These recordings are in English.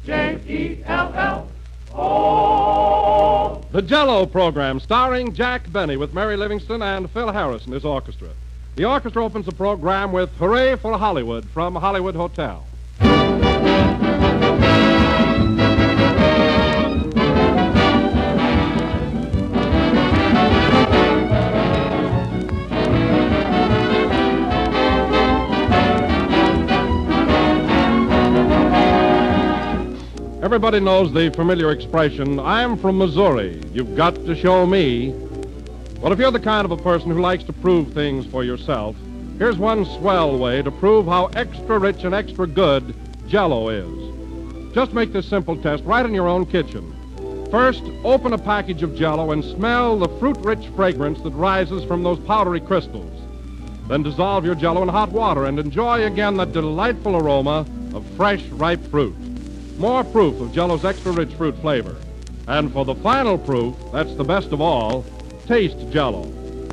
Jello. The Jello program, starring Jack Benny with Mary Livingston and Phil Harris and his orchestra. The orchestra opens the program with Hooray for Hollywood from Hollywood Hotel. Everybody knows the familiar expression, I'm from Missouri, you've got to show me. Well, if you're the kind of a person who likes to prove things for yourself, here's one swell way to prove how extra rich and extra good Jello is. Just make this simple test right in your own kitchen. First, open a package of Jello and smell the fruit-rich fragrance that rises from those powdery crystals. Then dissolve your Jello in hot water and enjoy again that delightful aroma of fresh, ripe fruit. More proof of Jello's extra-rich fruit flavor. And for the final proof, that's the best of all, taste Jello.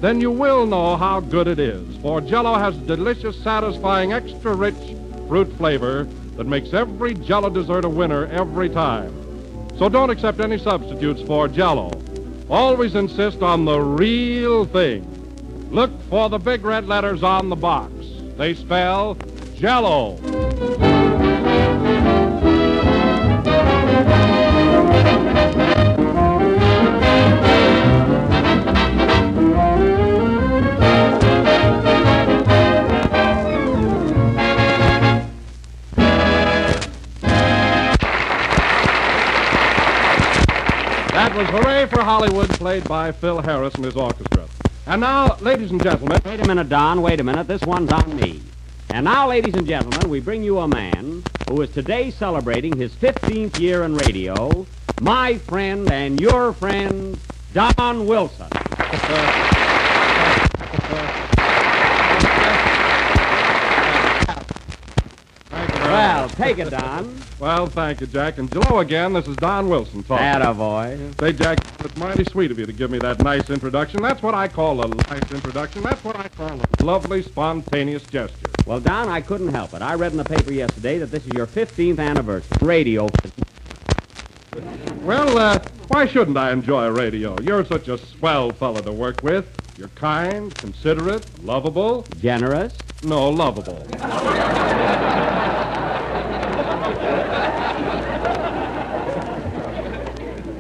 Then you will know how good it is, for Jello has delicious, satisfying, extra-rich fruit flavor that makes every Jello dessert a winner every time. So don't accept any substitutes for Jello. Always insist on the real thing. Look for the big red letters on the box. They spell Jello. That was Hooray for Hollywood, played by Phil Harris and his orchestra. And now, ladies and gentlemen... Wait a minute, Don. Wait a minute. This one's on me. And now, ladies and gentlemen, we bring you a man who is today celebrating his 15th year in radio, my friend and your friend, Don Wilson. Well, take it, Don. Well, thank you, Jack. And hello again, this is Don Wilson talking. Attaboy. Say, Jack, it's mighty sweet of you to give me that nice introduction. That's what I call a nice introduction. That's what I call a lovely, spontaneous gesture. Well, Don, I couldn't help it. I read in the paper yesterday that this is your 15th anniversary. Radio. Well, why shouldn't I enjoy radio? You're such a swell fella to work with. You're kind, considerate, lovable. Generous? No, lovable.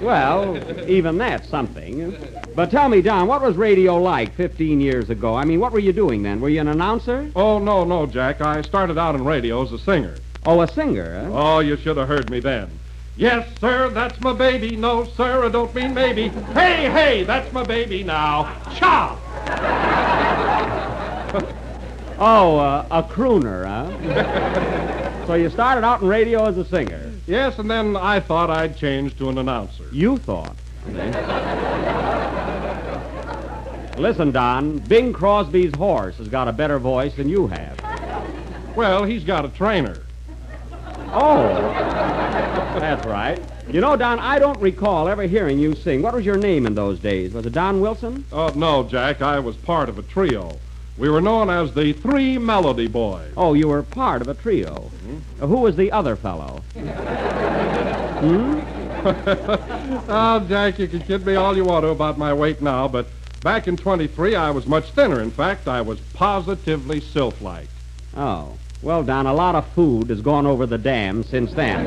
Well, even that's something. But tell me, Don, what was radio like 15 years ago? I mean, what were you doing then? Were you an announcer? Oh, no, Jack. I started out in radio as a singer. Oh, a singer, huh? Oh, you should have heard me then. Yes, sir, that's my baby. No, sir, I don't mean maybe. Hey, that's my baby now. Chop! Oh, a crooner, huh? So you started out in radio as a singer? Yes, and then I thought I'd change to an announcer. You thought? Listen, Don, Bing Crosby's horse has got a better voice than you have. Well, he's got a trainer. Oh, that's right. You know, Don, I don't recall ever hearing you sing. What was your name in those days? Was it Don Wilson? Oh, no, Jack. I was part of a trio. We were known as the Three Melody Boys. Oh, you were part of a trio. Mm-hmm. Who was the other fellow? Oh, Jack, you can kid me all you want to about my weight now, but back in 23, I was much thinner. In fact, I was positively sylph-like. Oh. Well, Don, a lot of food has gone over the dam since then.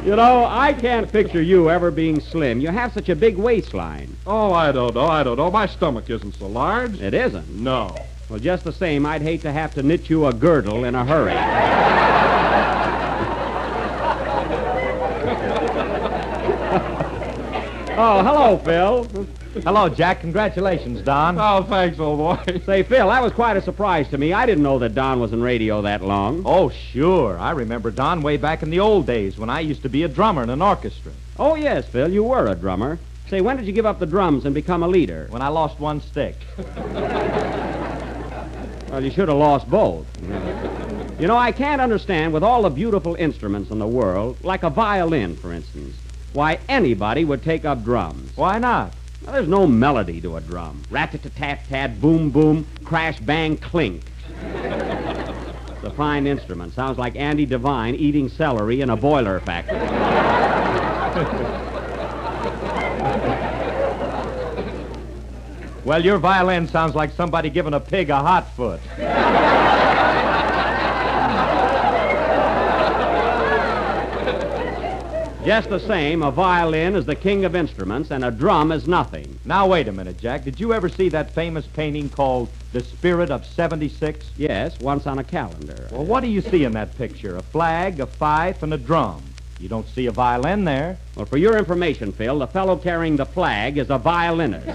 You know, I can't picture you ever being slim. You have such a big waistline. Oh, I don't know. My stomach isn't so large. It isn't? No. Well, just the same, I'd hate to have to knit you a girdle in a hurry. Oh, hello, Phil. Hello, Jack. Congratulations, Don. Oh, thanks, old boy. Say, Phil, that was quite a surprise to me. I didn't know that Don was in radio that long. Oh, sure. I remember Don way back in the old days when I used to be a drummer in an orchestra. Oh, yes, Phil, you were a drummer. Say, when did you give up the drums and become a leader? When I lost one stick. Well, you should have lost both. You know, I can't understand, with all the beautiful instruments in the world, like a violin, for instance, why anybody would take up drums. Why not? Well, there's no melody to a drum. Rat-tat-tat-tat, boom, boom, crash, bang, clink. It's a fine instrument. Sounds like Andy Devine eating celery in a boiler factory. Well, your violin sounds like somebody giving a pig a hot foot. Just the same, a violin is the king of instruments, and a drum is nothing. Now, wait a minute, Jack. Did you ever see that famous painting called The Spirit of 76? Yes, once on a calendar. Well, what do you see in that picture? A flag, a fife, and a drum. You don't see a violin there. Well, for your information, Phil, the fellow carrying the flag is a violinist.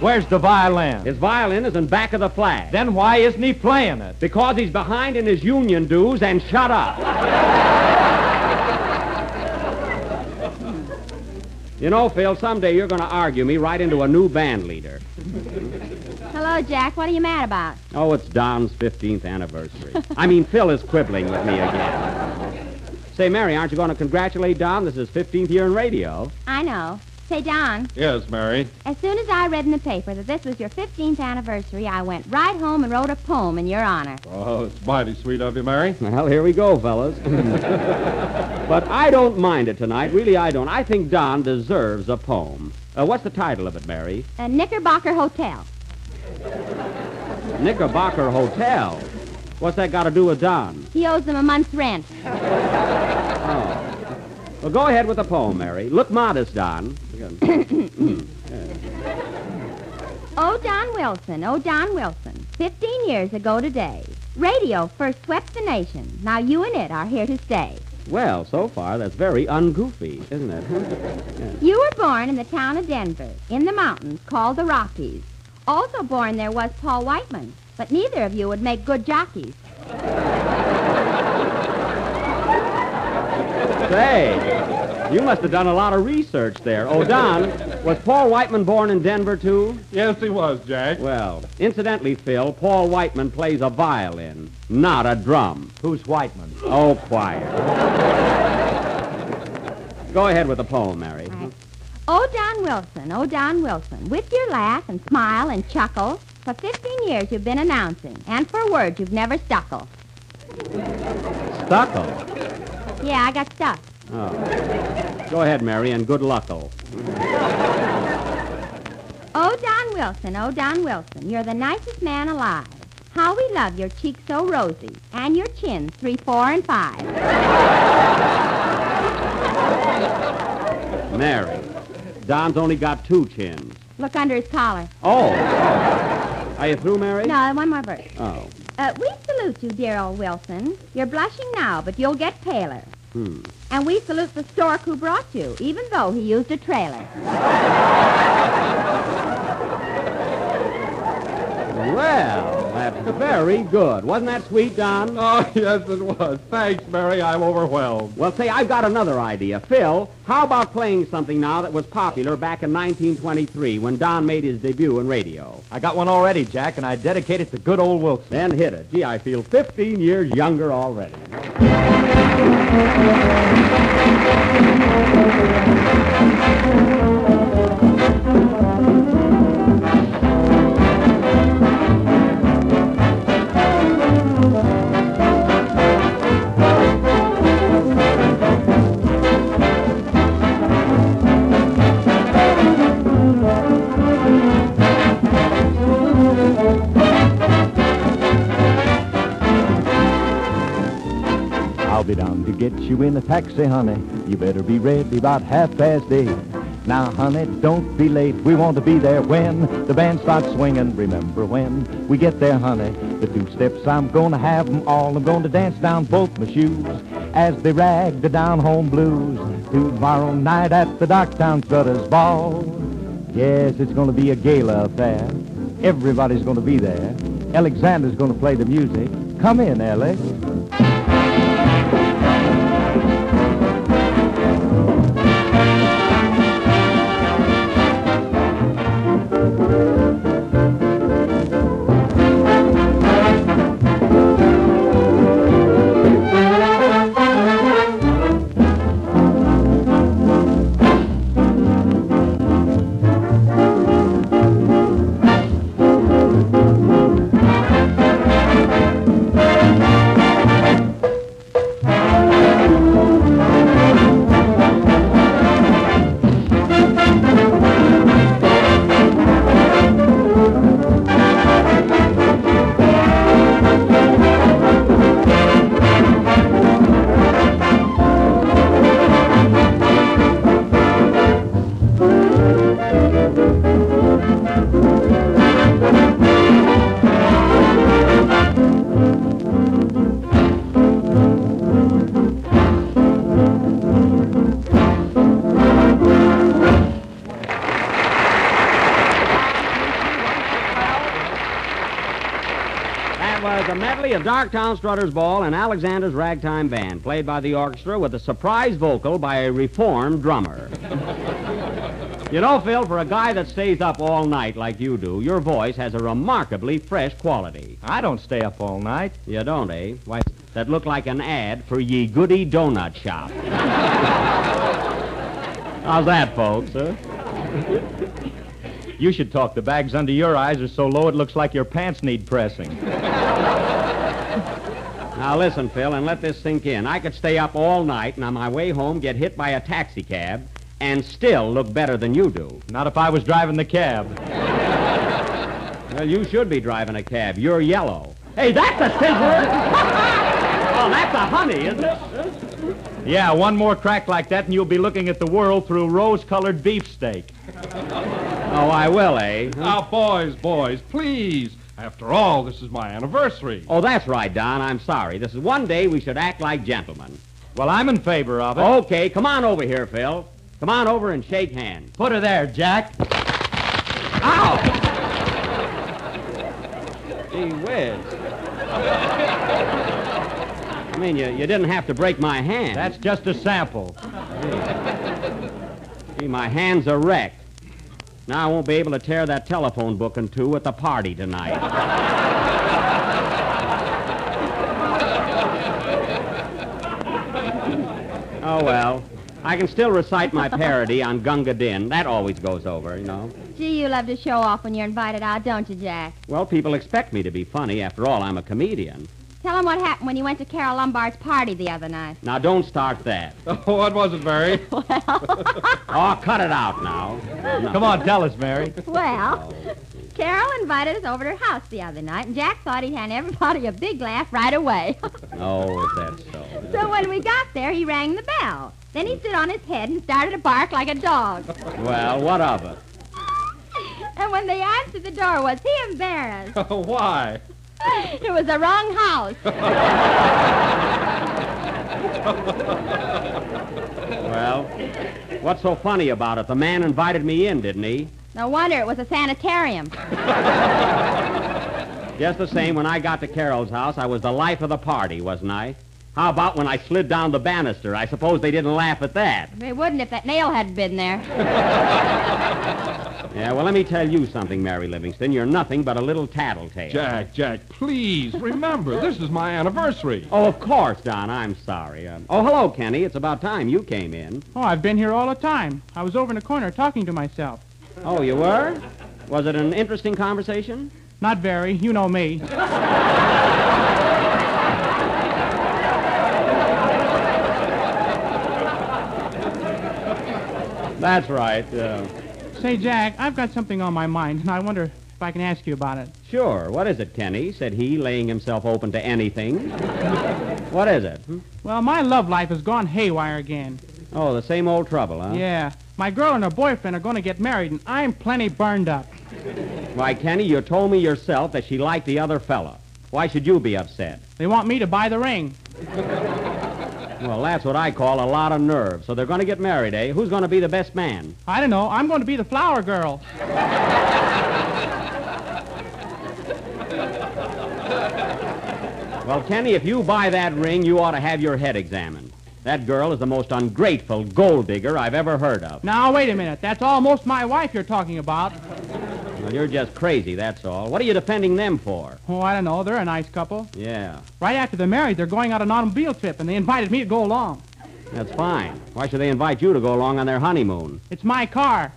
Where's the violin? His violin is in back of the flag. Then why isn't he playing it? Because he's behind in his union dues, and shut up. You know, Phil, someday you're going to argue me right into a new band leader. Hello, Jack. What are you mad about? Oh, it's Don's 15th anniversary. I mean, Phil is quibbling with me again. Say, Mary, aren't you going to congratulate Don? This is his 15th year in radio. I know. Say, Don, Yes, Mary. as soon as I read in the paper that this was your 15th anniversary, I went right home and wrote a poem in your honor. Oh, it's mighty sweet of you, Mary. Well, here we go, fellas. But I don't mind it tonight. Really, I don't. I think Don deserves a poem. What's the title of it, Mary? Knickerbocker Hotel. Knickerbocker Hotel. What's that got to do with Don? He owes them a month's rent. Oh. Well, go ahead with the poem, Mary. Look modest, Don. Oh, Don Wilson, oh, Don Wilson. 15 years ago today, radio first swept the nation. Now you and it are here to stay. Well, so far, that's very ungoofy, isn't it? Yeah. You were born in the town of Denver, in the mountains called the Rockies. Also born there was Paul Whiteman, but neither of you would make good jockeys. Say, you must have done a lot of research there. Oh, Don, was Paul Whiteman born in Denver, too? Yes, he was, Jack. Well, incidentally, Phil, Paul Whiteman plays a violin, not a drum. Who's Whiteman? Oh, quiet. Go ahead with the poem, Mary. Right. Oh, Don Wilson, with your laugh and smile and chuckle, for 15 years you've been announcing, and for words you've never stuckle. Stuckle? Yeah, I got stuck. Oh. Go ahead, Mary, and good luckle. Oh, Don Wilson, you're the nicest man alive. How we love your cheeks so rosy, and your chins 3, 4, and 5. Mary, Don's only got 2 chins. Look under his collar. Oh. Are you through, Mary? No, one more verse. Oh. We salute you, dear old Wilson. You're blushing now, but you'll get paler. And we salute the stork who brought you, even though he used a trailer. Well, that's very good. Wasn't that sweet, Don? Oh, yes, it was. Thanks, Mary. I'm overwhelmed. Well, say, I've got another idea. Phil, how about playing something now that was popular back in 1923 when Don made his debut in radio? I got one already, Jack, and I dedicate it to good old Wilson. Then hit it. Gee, I feel 15 years younger already. I'll be down to get you in a taxi, honey. You better be ready about 8:30. Now, honey, don't be late. We want to be there when the band starts swinging. Remember when we get there, honey. The 2 steps, I'm gonna have 'em all. I'm gonna dance down both my shoes as they rag the down-home blues. Tomorrow night at the Docktown Strutters Ball. Yes, it's gonna be a gala affair. Everybody's gonna be there. Alexander's gonna play the music. Come in, Alex. a medley of Darktown Strutters Ball and Alexander's Ragtime Band, played by the orchestra with a surprise vocal by a reformed drummer. You know, Phil, for a guy that stays up all night like you do, your voice has a remarkably fresh quality. I don't stay up all night. You don't, eh? Why, that looked like an ad for Ye Goody Donut Shop. How's that, folks, huh? You should talk. The bags under your eyes are so low it looks like your pants need pressing. Now listen, Phil, and let this sink in. I could stay up all night and on my way home get hit by a taxi cab and still look better than you do. Not if I was driving the cab. Well, you should be driving a cab. You're yellow. Hey, that's a sizzler! Oh, that's a honey, isn't it? Yeah, one more crack like that and you'll be looking at the world through rose-colored beefsteak. Oh, I will, eh? Now, boys, please. After all, this is my anniversary. Oh, that's right, Don. I'm sorry. This is one day we should act like gentlemen. Well, I'm in favor of it. Okay, come on over here, Phil. Come on over and shake hands. Put her there, Jack. Ow! Gee whiz. I mean, you didn't have to break my hand. That's just a sample. Gee, my hands are wrecked. Now I won't be able to tear that telephone book in two at the party tonight. Oh, well. I can still recite my parody on Gunga Din. That always goes over, you know. Gee, you love to show off when you're invited out, don't you, Jack? Well, people expect me to be funny. After all, I'm a comedian. Tell them what happened when you went to Carol Lombard's party the other night. Now, don't start that. Oh, what was it, Mary? Oh, cut it out now. No. Come on, tell us, Mary. Well, Carol invited us over to her house the other night, and Jack thought he'd hand everybody a big laugh right away. Oh, is that so? So when we got there, he rang the bell. Then he stood on his head and started to bark like a dog. Well, what of it? And when they answered the door, was he embarrassed? Why? It was the wrong house. Well, what's so funny about it? The man invited me in, didn't he? No wonder it was a sanitarium. Just the same, when I got to Carol's house, I was the life of the party, wasn't I? How about when I slid down the banister? I suppose they didn't laugh at that. They wouldn't if that nail hadn't been there. Yeah, well, let me tell you something, Mary Livingston. You're nothing but a little tattletale. Jack, please, remember, this is my anniversary. Oh, of course, Don. I'm sorry. Oh, hello, Kenny. It's about time you came in. Oh, I've been here all the time. I was over in the corner talking to myself. Oh, you were? Was it an interesting conversation? Not very. You know me. That's right. Say, Jack, I've got something on my mind, and I wonder if I can ask you about it. Sure. What is it, Kenny? Said he, laying himself open to anything. What is it? Well, my love life has gone haywire again. Oh, the same old trouble, huh? Yeah. My girl and her boyfriend are going to get married, and I'm plenty burned up. Why, Kenny, you told me yourself that she liked the other fella. Why should you be upset? They want me to buy the ring. Well, that's what I call a lot of nerve. So they're going to get married, eh? Who's going to be the best man? I don't know. I'm going to be the flower girl. Well, Kenny, if you buy that ring, you ought to have your head examined. That girl is the most ungrateful gold digger I've ever heard of. Now, wait a minute. That's almost my wife you're talking about. Well, you're just crazy, that's all. What are you defending them for? Oh, I don't know. They're a nice couple. Yeah, Right after they're married, they're going on an automobile trip, and they invited me to go along. that's fine. Why should they invite you to go along on their honeymoon? It's my car.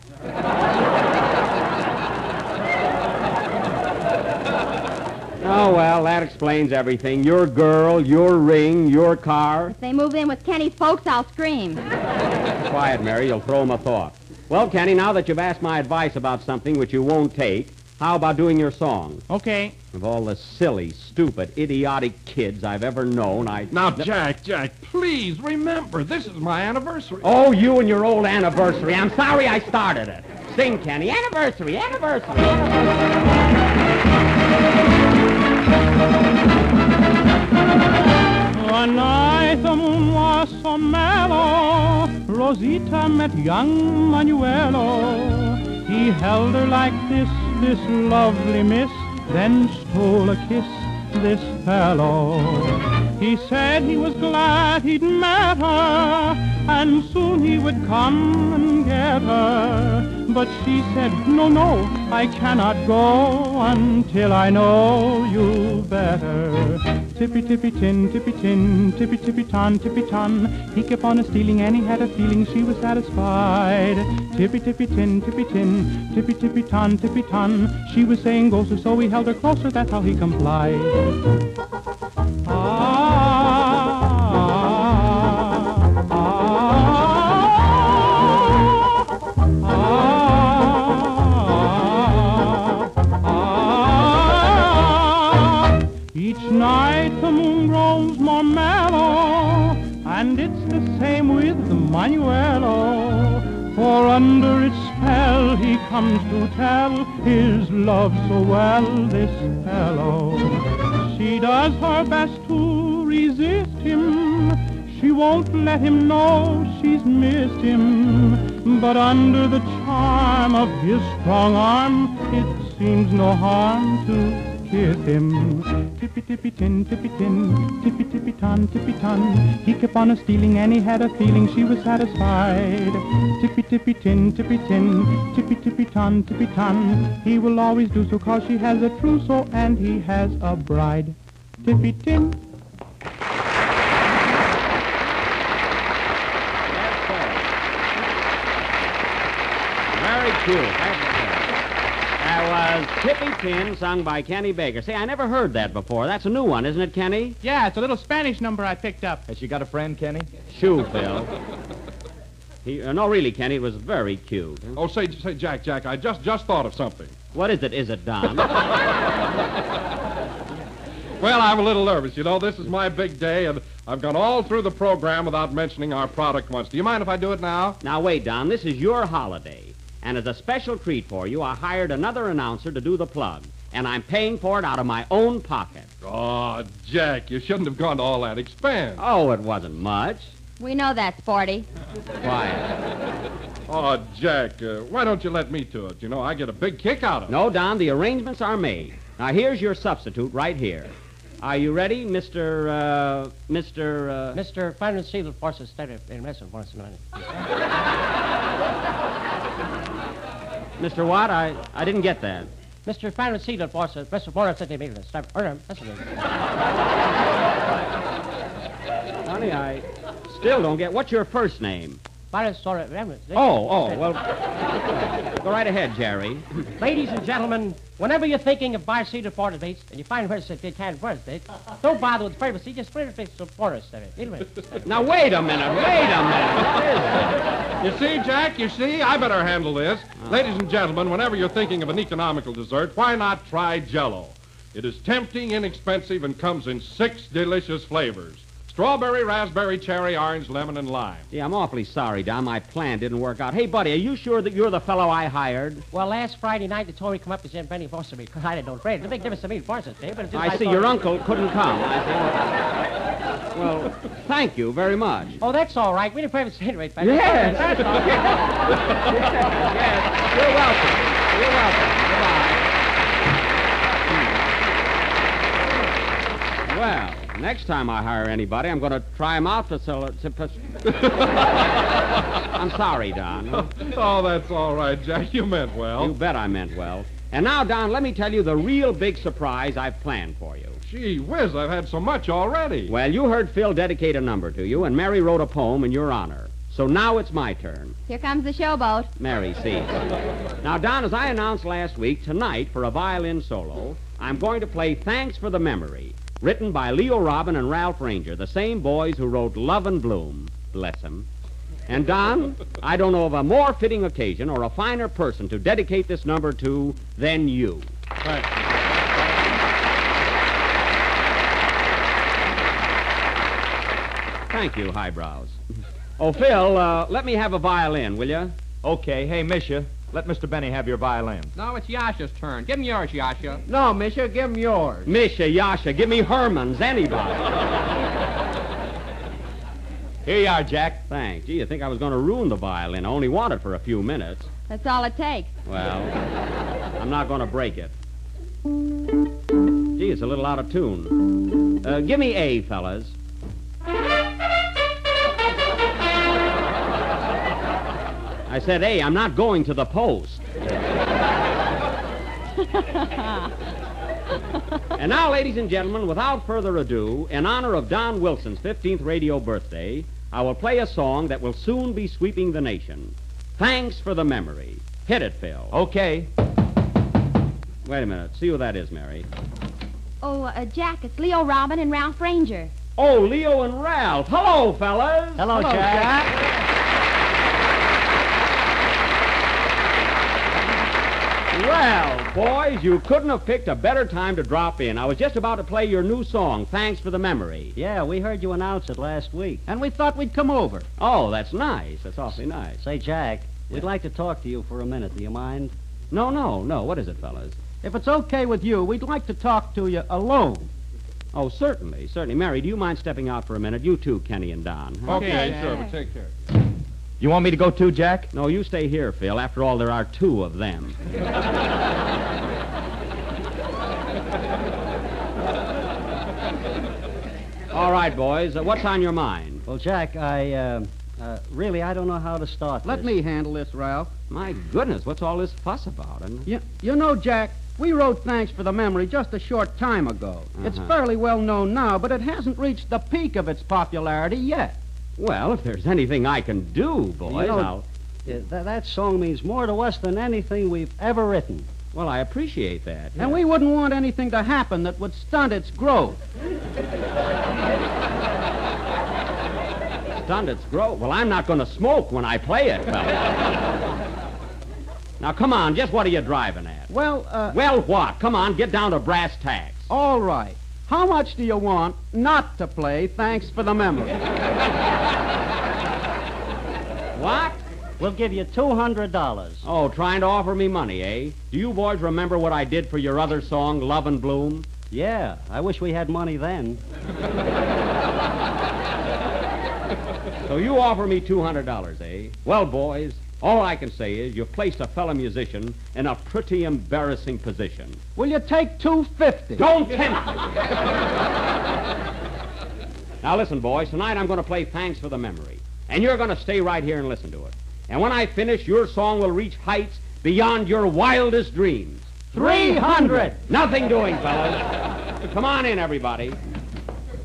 Oh, well, that explains everything. Your girl, your ring, your car. If they move in with Kenny's folks, I'll scream. Quiet, Mary. You'll throw 'em a thought. Well, Kenny, now that you've asked my advice about something which you won't take, how about doing your song? Okay. Of all the silly, stupid, idiotic kids I've ever known, Now, Jack, please remember, this is my anniversary. Oh, you and your old anniversary. I'm sorry I started it. Sing, Kenny. Anniversary, anniversary. One night the moon was so mellow, Rosita met young Manuelo. He held her like this lovely miss, then stole a kiss this fellow. He said he was glad he'd met her, and soon he would come and get her. But she said, no, no, I cannot go until I know you better. Tippy, tippy, tin, tippy, tin, tippy, tippy, ton, he kept on a-stealing, and he had a feeling she was satisfied. Tippy, tippy, tin, tippy, tippy, tippy, ton, she was saying go, so he held her closer, that's how he complied. Each night the moon grows more mellow, and it's the same with the Manuelo. For under its spell he comes to tell his love so well, this fellow. She does her best to resist him. She won't let him know she's missed him. But under the charm of his strong arm, it seems no harm to kiss him. Tippy, tippy, tin, tippy, tin, tippy, tippy, ton, he kept on a-stealing, and he had a feeling she was satisfied. Tippy, tippy, tin, tippy, tippy, tippy, ton, he will always do so, 'cause she has a trousseau and he has a bride. Tippy, tin. Very cute. That was Tippy Tin, sung by Kenny Baker. Say, I never heard that before. That's a new one, isn't it, Kenny? Yeah, it's a little Spanish number I picked up. Has she got a friend, Kenny? Shoo, Phil. No, really, Kenny, it was very cute. Oh, say, Jack, I just thought of something. What is it, Don? Well, I'm a little nervous. You know, this is my big day, and I've gone all through the program without mentioning our product once. Do you mind if I do it now? Now, wait, Don. This is your holiday. And as a special treat for you, I hired another announcer to do the plug. And I'm paying for it out of my own pocket. Oh, Jack, you shouldn't have gone to all that expense. Oh, it wasn't much. We know that, Sporty. Quiet. Oh, Jack, why don't you let me do it? You know, I get a big kick out of it. No, Don, the arrangements are made. Now, here's your substitute right here. Are you ready, Mr. Mr. Final Seal Forces Steady in Messing Forces. Mr. What? I didn't get that. Mr. Final Seal Forces, Mr. Forces Steady Meeting. Honey, I still don't get. What's your first name? Oh, well, go right ahead, Jerry. Ladies and gentlemen, whenever you're thinking of bar-seated porter dates and you find where they can't first date, don't bother with privacy, just put it to porter steady. Now, wait a minute. What is it? You see, Jack, I better handle this. Ladies and gentlemen, whenever you're thinking of an economical dessert, why not try Jello? It is tempting, inexpensive, and comes in 6 delicious flavors. Strawberry, raspberry, cherry, orange, lemon, and lime. Yeah, I'm awfully sorry, Don. My plan didn't work out. Hey, buddy, are you sure that you're the fellow I hired? Well, last Friday night, they told me to come up to St. Benny for me, because I didn't know Fred. It's a big difference to me, Forces, Dave, but it's just I see your uncle couldn't come. Well, thank you very much. Oh, that's all right. We didn't pay for rate, baby. Yes. That's all right. Yes. You're welcome. Well, next time I hire anybody, I'm going to try him out for I'm sorry, Don. Oh, that's all right, Jack. You meant well. You bet I meant well. And now, Don, let me tell you the real big surprise I've planned for you. Gee whiz, I've had so much already. Well, you heard Phil dedicate a number to you, and Mary wrote a poem in your honor. So now it's my turn. Here comes the showboat. Mary, see. Now, Don, as I announced last week, tonight, for a violin solo, I'm going to play Thanks for the Memory, written by Leo Robin and Ralph Ranger, the same boys who wrote Love and Bloom. Bless them. And, Don, I don't know of a more fitting occasion or a finer person to dedicate this number to than you. Right. Thank you, highbrows. Oh, Phil, let me have a violin, will you? Okay. Hey, Misha, let Mr. Benny have your violin. No, it's Yasha's turn. Give him yours, Yasha. No, Misha, give him yours. Misha, Yasha, give me Herman's, anybody. Here you are, Jack. Thanks. Gee, you think I was going to ruin the violin. I only want it for a few minutes. That's all it takes. Well, I'm not going to break it. Gee, Gee, it's a little out of tune. Give me A, fellas. I said A. I'm not going to the post. And now, ladies and gentlemen, without further ado, in honor of Don Wilson's 15th radio birthday, I will play a song that will soon be sweeping the nation. Thanks for the memory. Hit it, Phil. Okay. Wait a minute. See who that is, Mary. Oh, Jack, it's Leo, Robin, and Ralph Ranger. Oh, Leo and Ralph. Hello, fellas. Hello, Jack. Well, boys, you couldn't have picked a better time to drop in. I was just about to play your new song, Thanks for the Memory. Yeah, we heard you announce it last week, and we thought we'd come over. Oh, that's nice. That's awfully nice. Say, Jack, we'd like to talk to you for a minute. Do you mind? No. What is it, fellas? If it's okay with you, we'd like to talk to you alone. Oh, certainly. Mary, do you mind stepping out for a minute? You too, Kenny and Don. Huh? Okay, sure, but take care. You want me to go too, Jack? No, you stay here, Phil. After all, there are two of them. All right, boys. What's on your mind? Well, Jack, really, I don't know how to start Let this. me handle this, Ralph. My goodness, what's all this fuss about? You know, Jack, we wrote Thanks for the Memory just a short time ago. It's fairly well known now, but it hasn't reached the peak of its popularity yet. Well, if there's anything I can do, boys, You know, I'll... that song means more to us than anything we've ever written. Well, I appreciate that. And we wouldn't want anything to happen that would stunt its growth. Stunned its growth. Well, I'm not going to smoke when I play it, fellas. Now, come on, just what are you driving at? Well, Well, what? Come on, get down to brass tacks. all right. How much do you want not to play Thanks for the Memory? What? We'll give you $200. Oh, trying to offer me money, eh? Do you boys remember what I did for your other song, Love and Bloom? Yeah, I wish we had money then. So you offer me $200, eh? Well, boys, all I can say is you've placed a fellow musician in a pretty embarrassing position. Will you take $250? Don't tempt me! Now listen, boys, tonight I'm going to play Thanks for the Memory. And you're going to stay right here and listen to it. And when I finish, your song will reach heights beyond your wildest dreams. 300! Nothing doing, fellas. Come on in, everybody.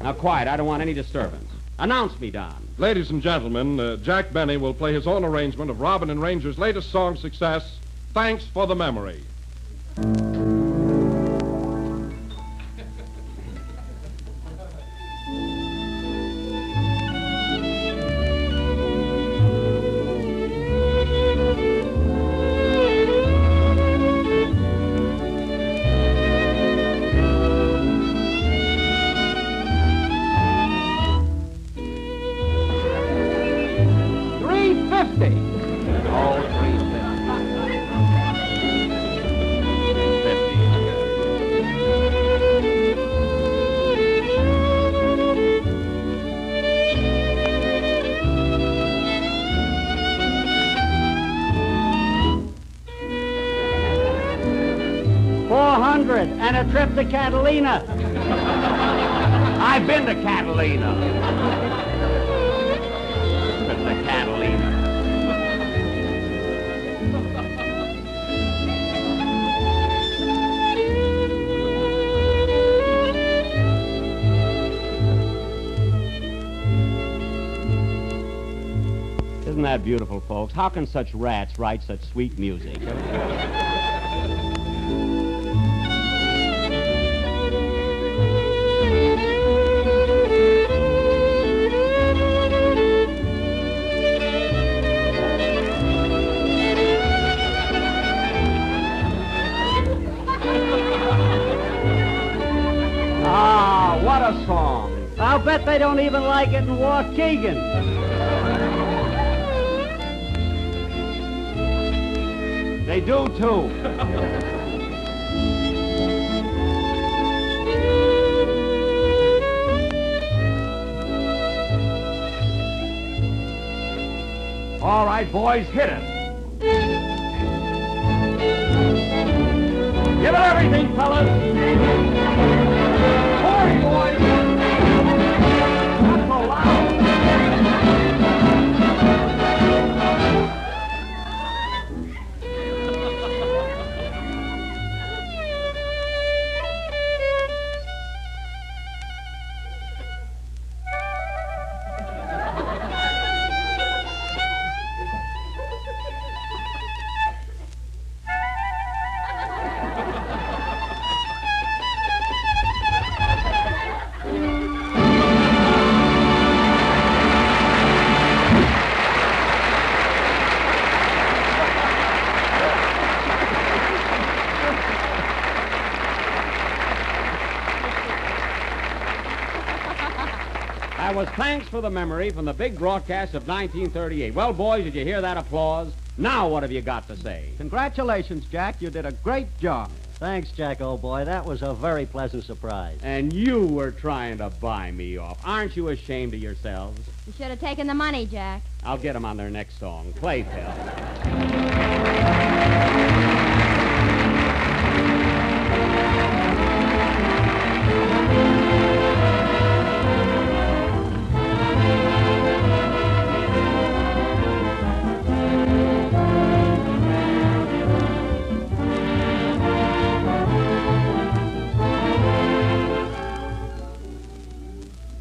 Now, quiet. I don't want any disturbance. Announce me, Don. Ladies and gentlemen, Jack Benny will play his own arrangement of Robin and Ranger's latest song success, Thanks for the Memory. 350. Oh, 400 and a trip to Catalina. I've been to Catalina. Trip to Catalina. Isn't that beautiful, folks? How can such rats write such sweet music? Ah, what a song. I'll bet they don't even like it in Waukegan. They do, too. All right, boys, hit it. Give it everything, fellas. That was Thanks for the Memory from the big broadcast of 1938. Well, boys, did you hear that applause? Now what have you got to say? Congratulations, Jack. You did a great job. Thanks, Jack, old boy. That was a very pleasant surprise. And you were trying to buy me off. Aren't you ashamed of yourselves? You should have taken the money, Jack. I'll get them on their next song. Play, Phil.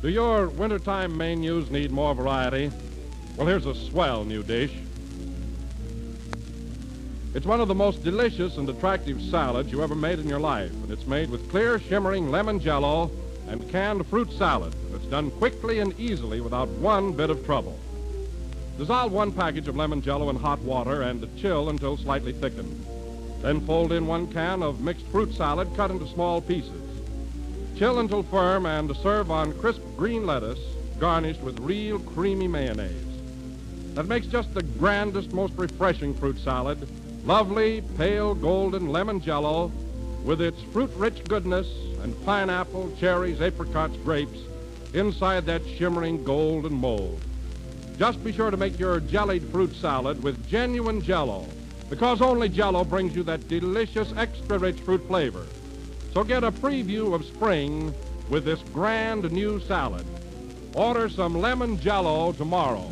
Do your wintertime menus need more variety? Well, here's a swell new dish. It's one of the most delicious and attractive salads you ever made in your life, and it's made with clear, shimmering lemon Jello and canned fruit salad. And it's done quickly and easily without one bit of trouble. Dissolve one package of lemon Jello in hot water and chill until slightly thickened. Then fold in 1 can of mixed fruit salad cut into small pieces. Chill until firm and serve on crisp green lettuce garnished with real creamy mayonnaise. That makes just the grandest, most refreshing fruit salad. Lovely, pale golden lemon Jello with its fruit-rich goodness and pineapple, cherries, apricots, grapes inside that shimmering golden mold. Just be sure to make your jellied fruit salad with genuine Jello, because only Jello brings you that delicious, extra-rich fruit flavor. So get a preview of spring with this grand new salad. Order some lemon Jello tomorrow.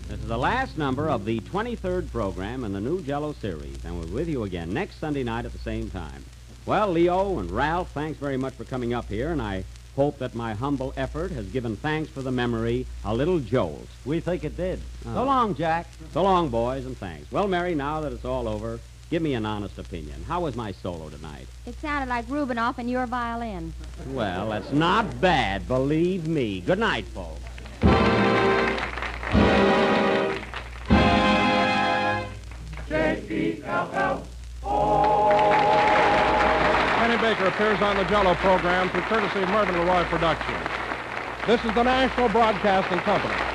This is the last number of the 23rd program in the new Jello series, and we're with you again next Sunday night at the same time. Well, Leo and Ralph, thanks very much for coming up here, and I hope that my humble effort has given Thanks for the Memory a little jolt. We think it did. So long, Jack. So long, boys, and thanks. Well, Mary, now that it's all over, give me an honest opinion. How was my solo tonight? It sounded like Rubinoff and your violin. Well, that's not bad, believe me. Good night, folks. Kenny Baker appears on the Jello program through courtesy of Mervyn LeRoy Productions. This is the National Broadcasting Company.